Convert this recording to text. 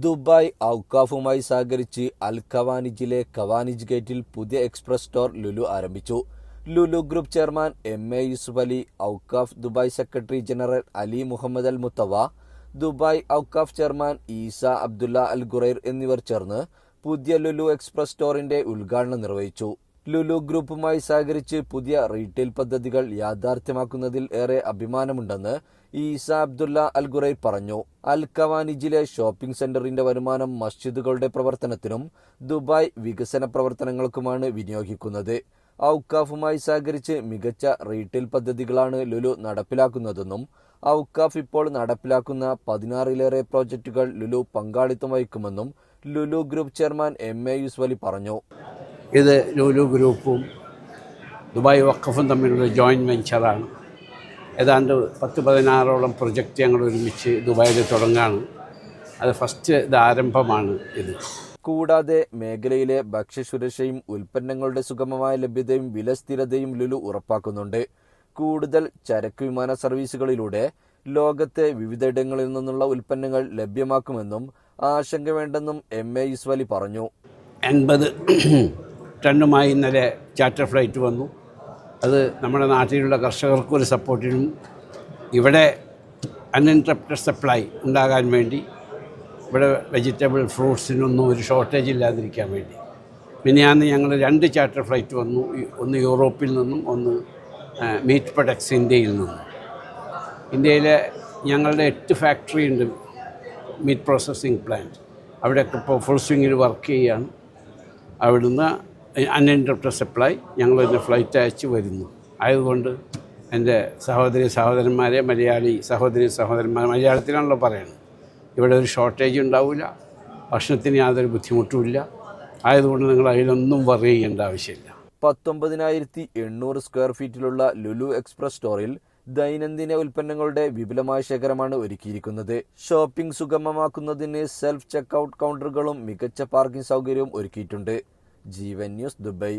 Dubai ഔക്കാഫുമായി സഹകരിച്ച് അൽ ഖവാനിജിലെ ഖവാനിജ് ഗേറ്റിൽ പുതിയ എക്സ്പ്രസ് സ്റ്റോർ ലുലു ആരംഭിച്ചു. Lulu group chairman M A. Yusuff Ali, Awqaf Dubai secretary general Ali Mohammed Al Mutawa, Dubai Awqaf chairman Essa Abdulla Al Gurair എന്നിവർ ചേർന്ന് പുതിയ ലുലു എക്സ്പ്രസ് സ്റ്റോറിന്റെ ഉദ്ഘാടനം നിർവഹിച്ചു. ലുലു ഗ്രൂപ്പുമായി സഹകരിച്ച് പുതിയ റീറ്റെയിൽ പദ്ധതികൾ യാഥാർത്ഥ്യമാക്കുന്നതിൽ ഏറെ അഭിമാനമുണ്ടെന്ന് ഈസ അബ്ദുള്ള അൽ ഖുറൈർ പറഞ്ഞു. അൽ ഖവാനിജിലെ ഷോപ്പിംഗ് സെന്ററിന്റെ വരുമാനം മസ്ജിദുകളുടെ പ്രവർത്തനത്തിനും ദുബായ് വികസന പ്രവർത്തനങ്ങൾക്കുമാണ് വിനിയോഗിക്കുന്നത്. ഔക്കാഫുമായി സഹകരിച്ച് മികച്ച റീറ്റെയിൽ പദ്ധതികളാണ് ലുലു നടപ്പിലാക്കുന്നതെന്നും ഔക്കാഫ് ഇപ്പോൾ നടപ്പിലാക്കുന്ന 16-ലേറെ പ്രോജക്റ്റുകൾ ലുലു പങ്കാളിത്തം വഹിക്കുമെന്നും ലുലു ഗ്രൂപ്പ് ചെയർമാൻ എം.എ. യൂസുഫ് അലി പറഞ്ഞു. ഇത് ലുലു ഗ്രൂപ്പും ദുബായ് വഖഫും തമ്മിലുള്ള ജോയിൻറ്റ് വെഞ്ചറാണ്. ഏതാണ്ട് 10-16ഓളം പ്രൊജക്റ്റ് ഞങ്ങൾ ഒരുമിച്ച് ദുബായിൽ തുടങ്ങാണ്. അത് ഫസ്റ്റ് ആരംഭമാണ് ഇത്. കൂടാതെ മേഖലയിലെ ഭക്ഷ്യസുരക്ഷയും ഉൽപ്പന്നങ്ങളുടെ സുഗമമായ ലഭ്യതയും വില സ്ഥിരതയും ലുലു ഉറപ്പാക്കുന്നുണ്ട്. കൂടുതൽ ചരക്ക് വിമാന സർവീസുകളിലൂടെ ലോകത്തെ വിവിധയിടങ്ങളിൽ നിന്നുള്ള ഉൽപ്പന്നങ്ങൾ ലഭ്യമാക്കുമെന്നും ആശങ്ക വേണ്ടെന്നും എം.എ. യൂസുഫ് അലി പറഞ്ഞു. 80 ടണ്ണുമായി ഇന്നലെ ചാർട്ടർ ഫ്ലൈറ്റ് വന്നു. അത് നമ്മുടെ നാട്ടിലുള്ള കർഷകർക്കും ഒരു സപ്പോർട്ടിനും ഇവിടെ അൺഇൻറ്ററപ്റ്റഡ് സപ്ലൈ ഉണ്ടാകാൻ വേണ്ടി, ഇവിടെ വെജിറ്റബിൾ ഫ്രൂട്ട്സിനൊന്നും ഒരു ഷോർട്ടേജ് ഇല്ലാതിരിക്കാൻ വേണ്ടി മിനിയാന്ന് ഞങ്ങൾ 2 ചാർട്ടർ ഫ്ലൈറ്റ് വന്നു. ഒന്ന് യൂറോപ്പിൽ നിന്നും ഒന്ന് മീറ്റ് പ്രൊഡക്ട്സ് ഇന്ത്യയിൽ നിന്നും. ഇന്ത്യയിലെ ഞങ്ങളുടെ 8 ഫാക്ടറി ഉണ്ട്, മീറ്റ് പ്രോസസ്സിംഗ് പ്ലാന്റ്. അവിടെയൊക്കെ ഇപ്പോൾ ഫുൾ സ്വിങ്ങിൽ വർക്ക് ചെയ്യുകയാണ്. അവിടുന്ന് അൺഇൻറ്ററപ്റ്റഡ് സപ്ലൈ ഞങ്ങൾ തന്നെ ഫ്ലൈറ്റ് അയച്ച് വരുന്നു. ആയതുകൊണ്ട് എൻ്റെ സഹോദരന്മാരെ, സഹോദരന്മാരെ മലയാളത്തിലാണല്ലോ പറയുന്നത്, ഇവിടെ ഒരു ഷോർട്ടേജ് ഉണ്ടാവില്ല, ഭക്ഷണത്തിന് യാതൊരു ബുദ്ധിമുട്ടുമില്ല. ആയതുകൊണ്ട് നിങ്ങൾ അതിലൊന്നും വറി ചെയ്യേണ്ട ആവശ്യമില്ല. 19,800 സ്ക്വയർ ഫീറ്റിലുള്ള ലുലു എക്സ്പ്രസ് സ്റ്റോറിൽ ദൈനംദിന ഉൽപ്പന്നങ്ങളുടെ വിപുലമായ ശേഖരമാണ് ഒരുക്കിയിരിക്കുന്നത്. ഷോപ്പിംഗ് സുഗമമാക്കുന്നതിന് സെൽഫ് ചെക്ക് ഔട്ട് കൗണ്ടറുകളും മികച്ച പാർക്കിംഗ് സൗകര്യവും ഒരുക്കിയിട്ടുണ്ട്. ജീവൻ ന്യൂസ്, ദുബായ്.